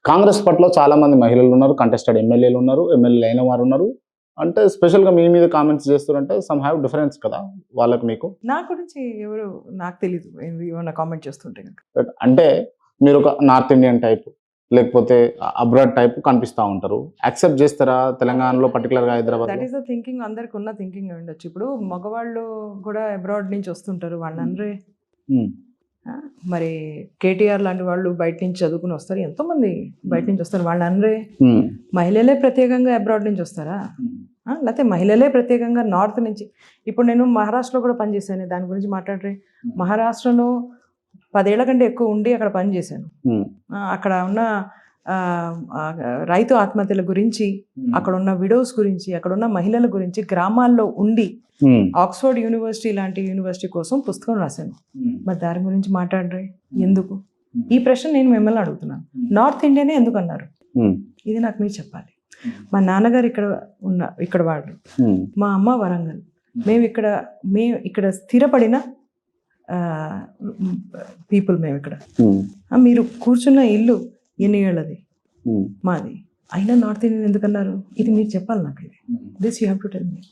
కాంగ్రెస్ పార్టీలో చాలా మంది మహిళలు ఉన్నారు, కంటెస్టెడ్ ఎమ్మెల్యేలు ఉన్నారు, ఎమ్మెల్యేలు అయిన వారు ఉన్నారు. అంటే స్పెషల్‌గా మీ మీద కామెంట్స్ చేస్తురంటే సమ్ హావ్ డిఫరెన్స్ కదా! వాళ్ళకి మీకు. నా గురించి ఎవరు నాకు తెలీదు. ఏమన్నా కామెంట్ చేస్తుంటే గనుక. అంటే మీరొక నార్త్ ఇండియన్ టైప్ లేకపోతే అబ్రాడ్ టైప్ కనిపిస్తా ఉంటారు. యాక్సెప్ట్ చేస్తారా? తెలంగాణలో పర్టిక్యులర్‌గా దట్ హైదరాబాద్‌లో? ఈస్ ద థింకింగ్ అందరికున్న థింకింగ్ అయ్యుండొచ్చు. ఇప్పుడు మగవాళ్ళు కూడా అబ్రాడ్ నుంచి వస్తుంటారు. వాళ్ళననరే. హ్మ్. మరి కేటీఆర్ లాంటి వాళ్ళు బయట నుంచి చదువుకుని వస్తారు. ఎంతోమంది బయట నుంచి వస్తారు. వాళ్ళననరే. హ్మ్. మహిళలే ప్రత్యేకంగా అబ్రాడ్ నుంచి వస్తారా? లేకపోతే మహిళలే ప్రత్యేకంగా నార్త్ నుంచి. ఇప్పుడు నేను మహారాష్ట్రలో కూడా పనిచేశాను. దాని గురించి మాట్లాడరే. మహారాష్ట్రలో 10 ఏళ్ల కంటే ఎక్కువ ఉండి అక్కడ పనిచేశాను. హ్మ్. అక్కడ ఉన్న రైతు ఆత్మహత్యల గురించి, అక్కడ ఉన్న విడోస్ గురించి, అక్కడ ఉన్న మహిళల గురించి గ్రామాల్లో ఉండి హ్మ్. ఆక్స్ఫర్డ్ యూనివర్సిటీ లాంటి యూనివర్సిటీ కోసం పుస్తకం రాశాను. మరి దాని గురించి మాట్లాడరే ఎందుకు? ఈ ప్రశ్న నేను మిమ్మల్ని అడుగుతున్నాను. నార్త్ ఇండియానే ఎందుకు అన్నారు? హ్మ్. ఇది నాకు మీరు చెప్పాలి. మా నాన్నగారు ఇక్కడ వాళ్ళు, హ్మ్. మా అమ్మ వరంగల్. మేము ఇక్కడ స్థిరపడిన పీపుల్ మేము ఇక్కడ. హ్మ్. మీరు కూర్చున్న ఇల్లు ఎన్ని ఏళ్ళది? హ్మ్. మాది. అయినా నార్త్ ఇండియన్ ఎందుకన్నారు? ఇది మీరు చెప్పాలి నాకు. ఇది this you have to tell me.